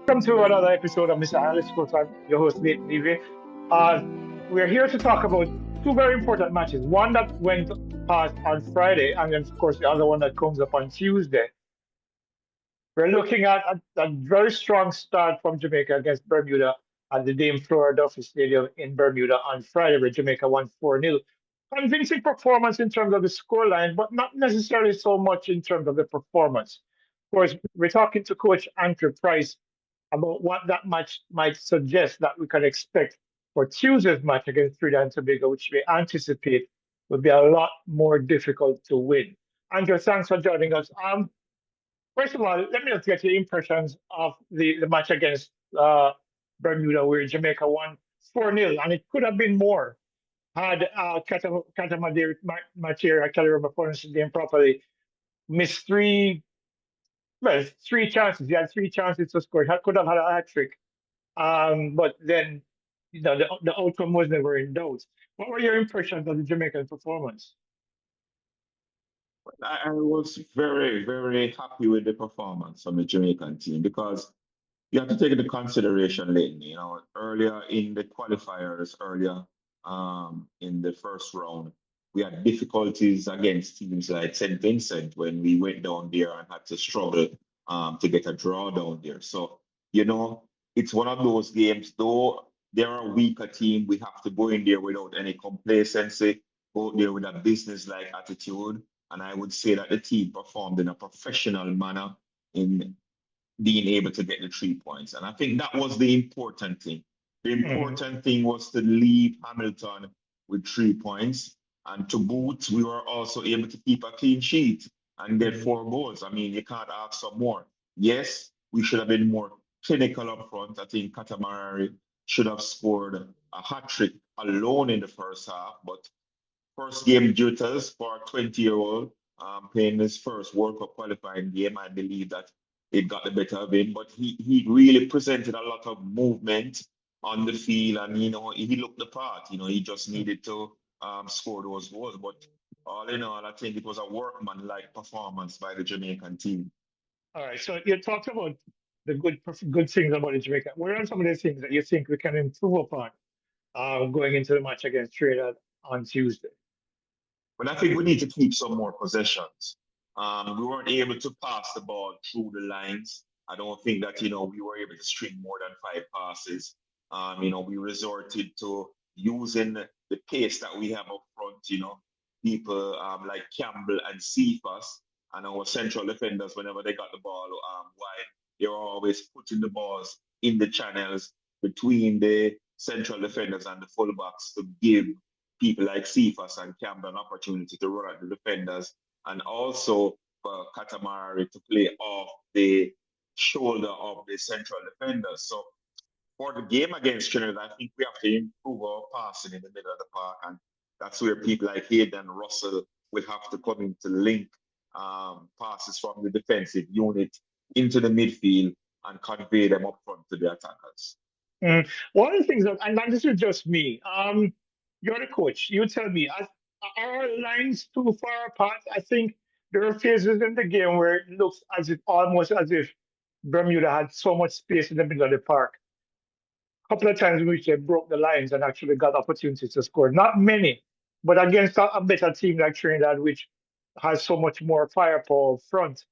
Welcome to another episode of Mr. Analyst. I'm your host, Nate Levy. Uh, we're here to talk about two very important matches. One that went past on Friday, and then, of course, the other one that comes up on Tuesday. We're looking at a very strong start from Jamaica against Bermuda at the Dame Flora Duffy Stadium in Bermuda on Friday, where Jamaica won 4-0. Convincing performance in terms of the scoreline, but not necessarily so much in terms of the performance. Of course, we're talking to Coach Andrew Price about what that match might suggest that we can expect for Tuesday's match against Trinidad and Tobago, which we anticipate will be a lot more difficult to win. Andrew, thanks for joining us. First of all, let me just get your impressions of the match against Bermuda, where Jamaica won 4-0, and it could have been more had Katamadiri Materi, I can't remember pronouncing his name properly, missed three chances. He had three chances to score. He could have had a hat trick. But then, the outcome was never in doubt. What were your impressions of the Jamaican performance? I was very, very happy with the performance from the Jamaican team because you have to take into consideration, Leighton, earlier in the qualifiers, earlier in the first round, we had difficulties against teams like St. Vincent when we went down there and had to struggle to get a draw down there. So, it's one of those games, though they're a weaker team, we have to go in there without any complacency, go there with a business-like attitude. And I would say that the team performed in a professional manner in being able to get the 3 points. And I think that was the important thing. The important thing was to leave Hamilton with 3 points. And to boot, we were also able to keep a clean sheet and get 4 goals. I mean, you can't ask for more. Yes, we should have been more clinical up front. I think Katamari should have scored a hat trick alone in the first half, but first game jitters for a 20-year-old playing his first World Cup qualifying game. I believe that it got the better of him, but he really presented a lot of movement on the field, and he looked the part. He just needed to score those goals. But all in all, I think it was a workman-like performance by the Jamaican team. All right. So you talked about the good things about the Jamaica. What are some of the things that you think we can improve upon going into the match against Trinidad on Tuesday? But I think we need to keep some more possessions. We weren't able to pass the ball through the lines. I don't think that, we were able to string more than 5 passes. We resorted to using the pace that we have up front, people like Campbell and Cephas and our central defenders, whenever they got the ball wide, they were always putting the balls in the channels between the central defenders and the fullbacks to give people like Cephas and Campbell an opportunity to run at the defenders, and also for Katamari to play off the shoulder of the central defenders. So for the game against Trinidad, I think we have to improve our passing in the middle of the park, and that's where people like Hayden Russell will have to come in to link passes from the defensive unit into the midfield and convey them up front to the attackers. One of the things that, and this is just me, you're the coach. You tell me, are lines too far apart? I think there are phases in the game where it looks almost as if Bermuda had so much space in the middle of the park. A couple of times in which they broke the lines and actually got opportunities to score. Not many, but against a better team like Trinidad, which has so much more firepower up front,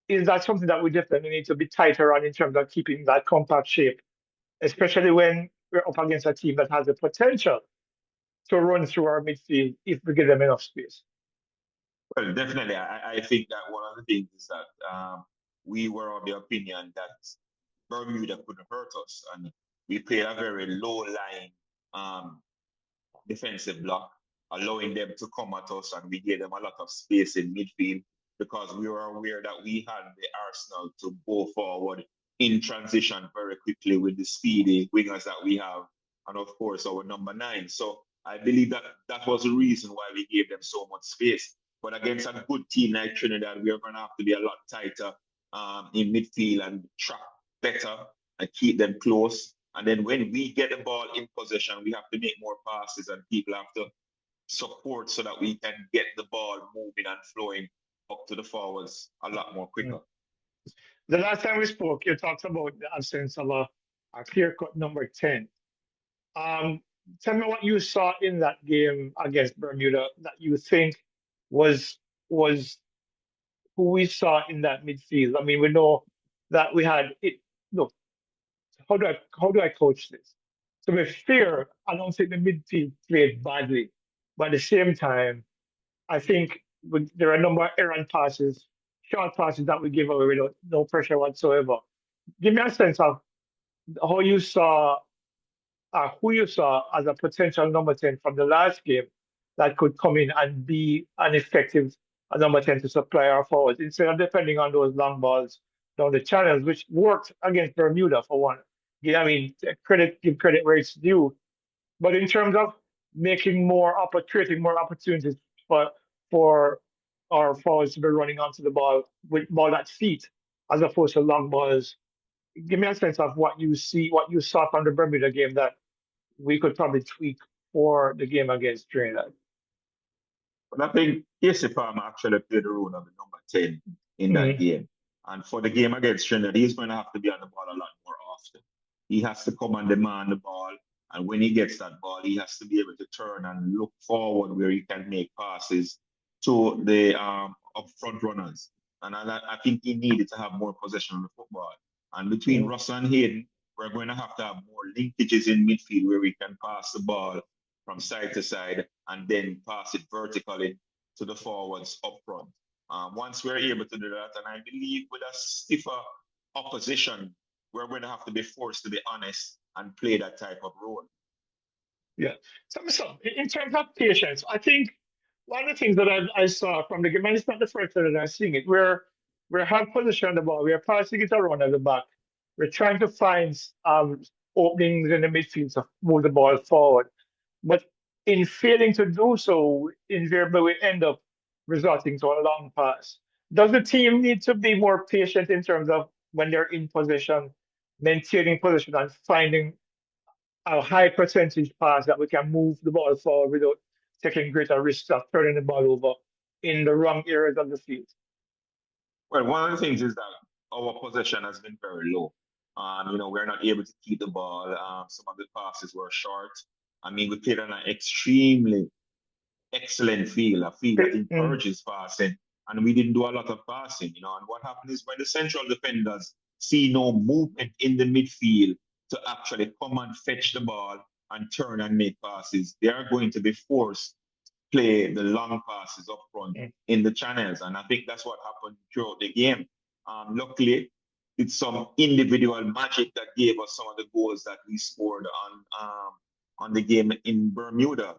is that something that we definitely need to be tighter on in terms of keeping that compact shape, especially when we're up against a team that has the potential to run through our midfield if we give them enough space? Well, definitely. I think that one of the things is that we were of the opinion that Bermuda couldn't hurt us, and we played a very low-lying defensive block, allowing them to come at us, and we gave them a lot of space in midfield because we were aware that we had the arsenal to go forward in transition very quickly with the speedy wingers that we have, and of course our number 9. So I believe that that was the reason why we gave them so much space. But against a good team like Trinidad, we are going to have to be a lot tighter in midfield and track better and keep them close. And then when we get the ball in possession, we have to make more passes and people have to support so that we can get the ball moving and flowing up to the forwards a lot more quicker. The last time we spoke, you talked about the absence of a clear-cut number 10. Um, Tell me what you saw in that game against Bermuda that you think was who we saw in that midfield. I mean, we know that we had it. Look, how do I coach this? To be fair, I don't think the midfield played badly, but at the same time, I think there are a number of errant passes, short passes that we give away without no pressure whatsoever. Give me a sense of how you saw who you saw as a potential number 10 from the last game that could come in and be an effective number 10 to supply our forwards instead of depending on those long balls down the channels, which worked against Bermuda for one. Yeah, I mean, give credit where it's due. But in terms of creating more opportunities for for our forwards to be running onto the ball with ball at feet as opposed to long balls, give me a sense of what you saw from the Bermuda game that we could probably tweak for the game against Trinidad. But I think Casey Palmer actually played the role of the number 10 in that Mm, game. And for the game against Trinidad, he's going to have to be on the ball a lot more often. He has to come and demand the ball. And when he gets that ball, he has to be able to turn and look forward where he can make passes to the up front runners. And I think he needed to have more possession of the football. And between mm, Russ and Hayden, we're going to have more linkages in midfield where we can pass the ball from side to side and then pass it vertically to the forwards up front. Once we're able to do that, and I believe with a stiffer opposition, we're going to have to be forced to be honest and play that type of role. yeah. So in terms of patience, I think one of the things that I saw from the game, and it's not the first time that I'm seeing it, where we have position on the ball, we're passing it around at the back, we're trying to find openings in the midfield to move the ball forward. But in failing to do so, invariably we end up resorting to a long pass. Does the team need to be more patient in terms of when they're in position, maintaining position, and finding a high percentage pass that we can move the ball forward without taking greater risks of turning the ball over in the wrong areas of the field? Well, one of the things is that our possession has been very low. We're not able to keep the ball. Some of the passes were short. I mean, we played on an extremely excellent field, a field that Mm, encourages passing, and we didn't do a lot of passing. And what happened is when the central defenders see no movement in the midfield to actually come and fetch the ball and turn and make passes, they are going to be forced to play the long passes up front mm, in the channels. And I think that's what happened throughout the game. Luckily, it's some individual magic that gave us some of the goals that we scored on the game in Bermuda.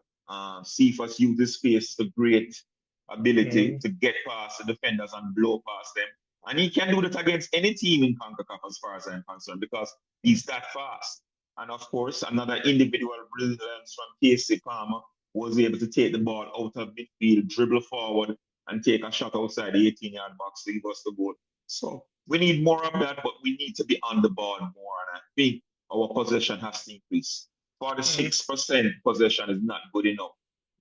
Cephas uses space to great ability mm, to get past the defenders and blow past them. And he can do that against any team in CONCACAF as far as I'm concerned because he's that fast. And of course, another individual brilliance from Casey Palmer was able to take the ball out of midfield, dribble forward, and take a shot outside the 18-yard box to give us the goal. So we need more of that, but we need to be on the ball more. And I think our possession has to increase. mm. 46% possession is not good enough.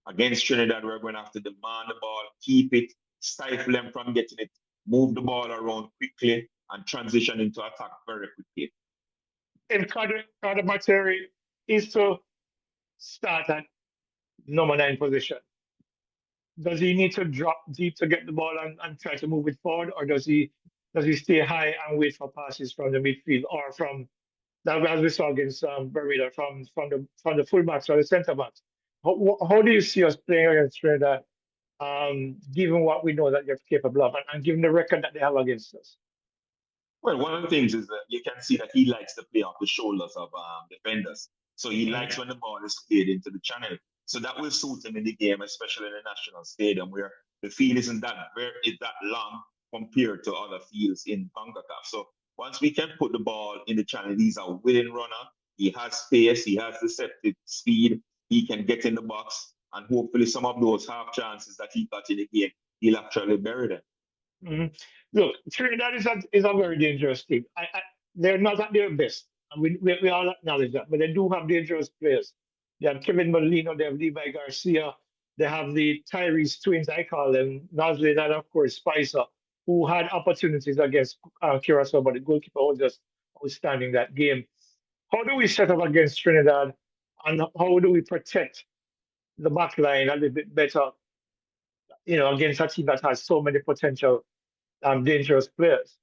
Against Trinidad, we're going to have to demand the ball, keep it, stifle them from getting it, move the ball around quickly, and transition into attack very quickly. And Carter Materi is to start at number 9 position. Does he need to drop deep to get the ball and try to move it forward, or does he stay high and wait for passes from the midfield or from that as we saw against Bermuda from the fullbacks or the centre backs? How do you see us playing against Trinidad, given what we know that they're capable of and given the record that they have against us? Well, one of the things is that you can see that he likes to play off the shoulders of defenders. So he likes Mm, when the ball is played into the channel. So that will suit him in the game, especially in the national stadium where the field isn't that long compared to other fields in CONCACAF. So once we can put the ball in the channel, he's a willing runner. He has space. He has deceptive speed. He can get in the box, and hopefully some of those half chances that he got in the game, he'll actually bury them. mm. Look, Trinidad is a very dangerous team. They're not at their best, and we all acknowledge that. But they do have dangerous players. They have Kevin Molino, they have Levi Garcia, they have the Tyrese twins, I call them, Nosley, and of course Spicer. who had opportunities against Curacao, but the goalkeeper was just outstanding that game. How do we set up against Trinidad, and how do we protect the back line a little bit better, against a team that has so many potential dangerous players?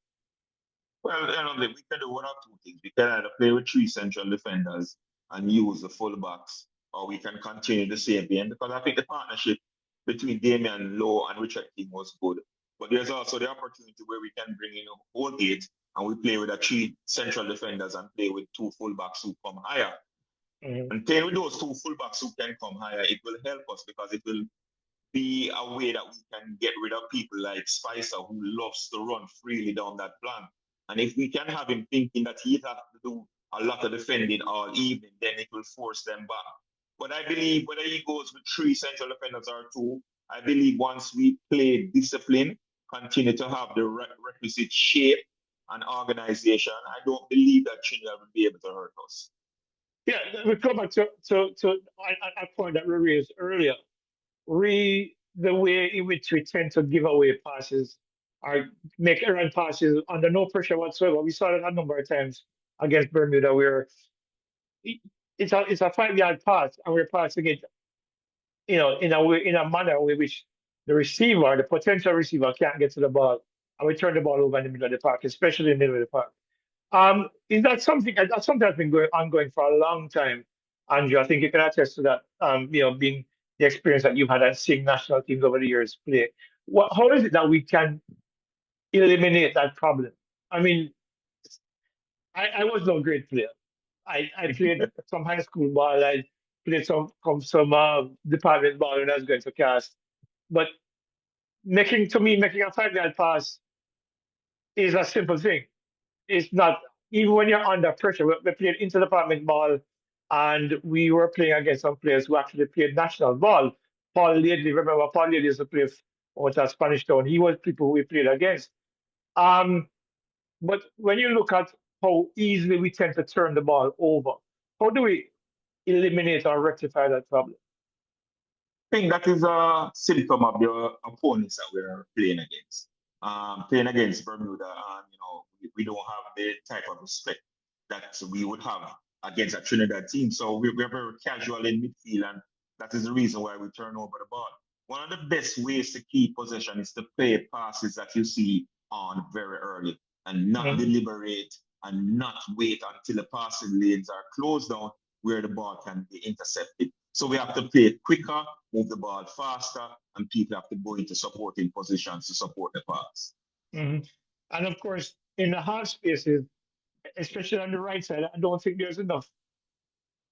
Well, we can do one of two things. We can either play with three central defenders and use the fullbacks, or we can continue the same game because I think the partnership between Damian Lowe and Richard King was good. But there's also the opportunity where we can bring in Holgate and we play with a three central defenders and play with two fullbacks who come higher. Mhm. And playing with those two fullbacks who can come higher, it will help us because it will be a way that we can get rid of people like Spicer, who loves to run freely down that flank. And if we can have him thinking that he has to do a lot of defending all evening, then it will force them back. But I believe whether he goes with three central defenders or two, I believe once we play discipline, continue to have the requisite shape and organization, I don't believe that Trinidad will be able to hurt us. Yeah, we come back to a point that we raised earlier. The way in which we tend to give away passes or make errant passes under no pressure whatsoever. We saw that a number of times against Bermuda, where it's a 5 yard pass, and we're passing it, in a manner in which the receiver, the potential receiver, can't get to the ball, and we turn the ball over in the middle of the park, especially in the middle of the park. Is that something that's been ongoing for a long time, Andrew? I think you can attest to that. Being the experience that you've had and seeing national teams over the years play. How is it that we can eliminate that problem? I mean, I was no great player. I played some high school ball. I played some department ball when I was going to cast. But making a 5 yard pass is a simple thing. It's not, even when you're under pressure. We played inter-department ball, and we were playing against some players who actually played national ball. Paul Ladley, remember Paul Ladley used to play with a Spanish town. He was people who we played against. Um, but when you look at how easily we tend to turn the ball over, how do we eliminate or rectify that problem? I think that is a symptom of the opponents that we're playing against. Playing against Bermuda, and we don't have the type of respect that we would have against a Trinidad team. So we're very casual in midfield, and that is the reason why we turn over the ball. One of the best ways to keep possession is to play passes that you see on very early and not Mhm. deliberate and not wait until the passing lanes are closed down where the ball can be intercepted. So we have to play quicker, move the ball faster, and people have to go into supporting positions to support the pass. Mhm. And of course, in the half spaces, especially on the right side, I don't think there's enough.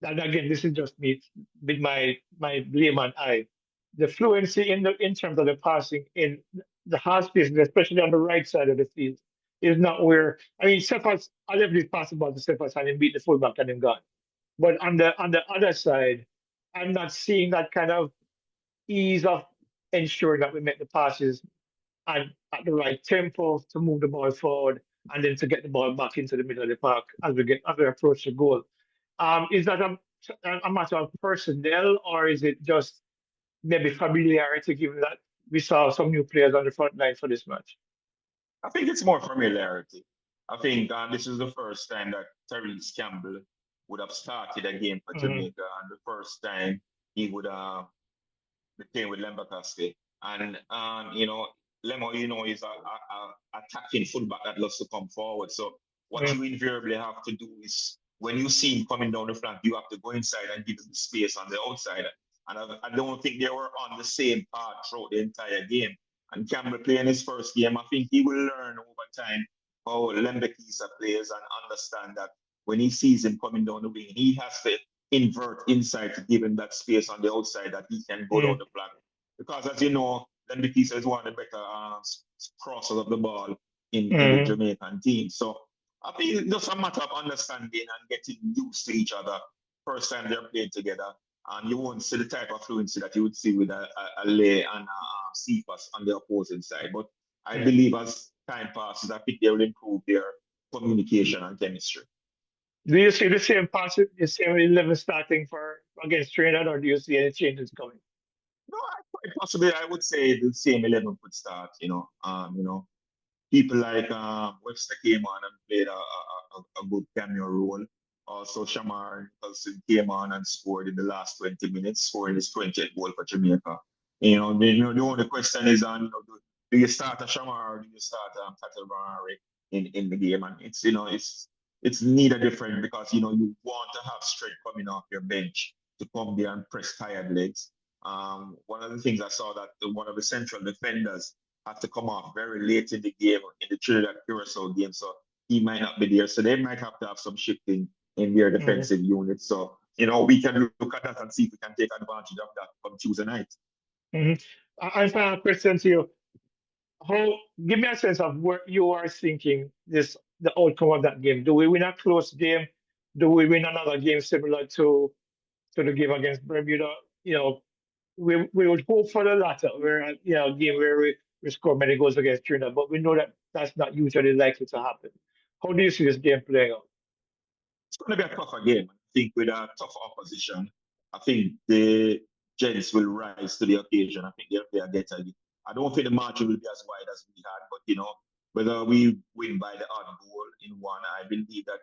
And again, this is just me with my layman eye. The fluency in terms of the passing in the half spaces, especially on the right side of the field, is not where, I mean, Cephas, I left this pass about to Cephas and then beat the fullback and then gone. But on the other side, I'm not seeing that kind of ease of ensuring that we make the passes and at the right tempo to move the ball forward, and then to get the ball back into the middle of the park as we approach the goal. Is that a matter of personnel, or is it just maybe familiarity, given that we saw some new players on the front line for this match? I think it's more familiarity. I think this is the first time that Tyrese Campbell would have started a game for Hmm. Jamaica, and the first time he would be playing with Lemba. And Lemo, is a attacking fullback that loves to come forward. So what you invariably have to do is when you see him coming down the flank, you have to go inside and give him the space on the outside. And I don't think they were on the same path throughout the entire game. And Campbell playing his first game, I think he will learn over time how Lembekisa plays and understand that when he sees him coming down the wing, he has to invert inside to give him that space on the outside that he can go down Mm. the flank. Because as you know, Lembekisa is one of the better crossers of the ball in the Mm. Jamaican team. So I think it's just a matter of understanding and getting used to each other first time they're playing together. And you won't see the type of fluency that you would see with a Lay and a Cephas on the opposing side. But I Yeah. believe as time passes, I think they will improve their communication and chemistry. Do you see the same passage, the same 11 starting for against Trinidad, or do you see any changes coming? No, quite possibly I would say the same 11 could start. people like Webster came on and played a good cameo role. Also, Shamar Nicholson came on and scored in the last 20 minutes, scoring his 20th goal for Jamaica. The only question is on, do you start a Shamar or do you start Tatel in the game? And it's neither different because you want to have strength coming off your bench to come there and press tired legs. One of the things I saw that one of the central defenders had to come off very late in the game in the Trinidad Curacao game, so he might not be there. So they might have to have some shifting in their Mhm. defensive unit. So we can look at that and see if we can take advantage of that from Tuesday night. Mhm. And final question to you: How? Give me a sense of where you are thinking the outcome of that game. Do we win a close game? Do we win another game similar to the game against Bermuda? You know, we would hope for the latter, where a game where we score many goals against Trinidad, but we know that that's not usually likely to happen. How do you see this game playing out? It's going to be a tougher game. I think with a tough opposition, I think the Gents will rise to the occasion. I think they'll play a better game. I don't think the margin will be as wide as we had, but whether we win by the odd goal in one, I believe that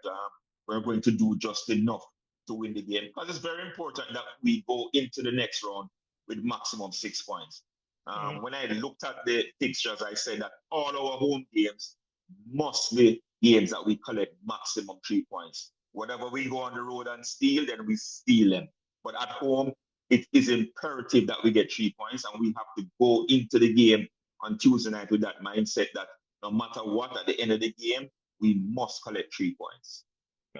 we're going to do just enough to win the game because it's very important that we go into the next round with maximum 6 points. Mhm. When I looked at the fixtures, I said that all our home games must be games that we collect maximum 3 points. Whatever we go on the road and steal, then we steal them. But at home, it is imperative that we get 3 points, and we have to go into the game on Tuesday night with that mindset that no matter what, at the end of the game, we must collect 3 points.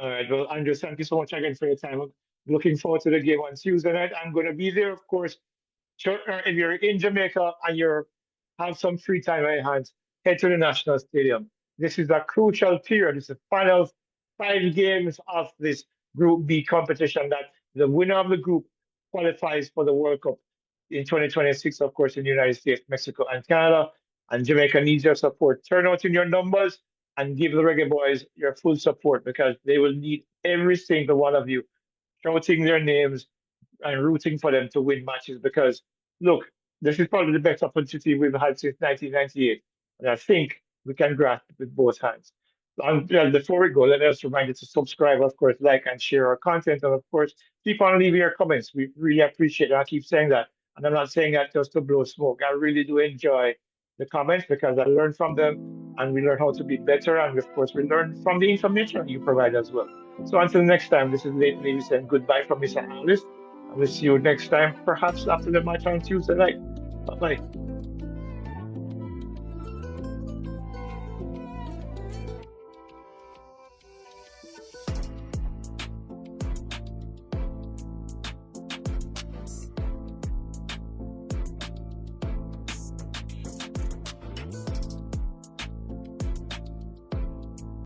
All right. Well, Andrew, thank you so much again for your time. I'm looking forward to the game on Tuesday night. I'm going to be there, of course. Sure, if you're in Jamaica and you have some free time on your hands, head to the National Stadium. This is a crucial period. It's the final 5 games of this Group B competition that the winner of the group qualifies for the World Cup in 2026, of course, in the United States, Mexico, and Canada. And Jamaica needs your support. Turn out in your numbers and give the Reggae Boyz your full support because they will need every single one of you shouting their names and rooting for them to win matches because, look, this is probably the best opportunity we've had since 1998. And I think we can grasp it with both hands. Before we go, let us remind you to subscribe, of course, like and share our content. And of course, keep on leaving your comments. We really appreciate it. I keep saying that. And I'm not saying that just to blow smoke. I really do enjoy the comments because I learn from them and we learn how to be better. And of course, we learn from the information you provide as well. So until next time, this is Leighton Levy saying goodbye from Mr. Analyst. And we'll see you next time, perhaps after the match on Tuesday night. Bye bye.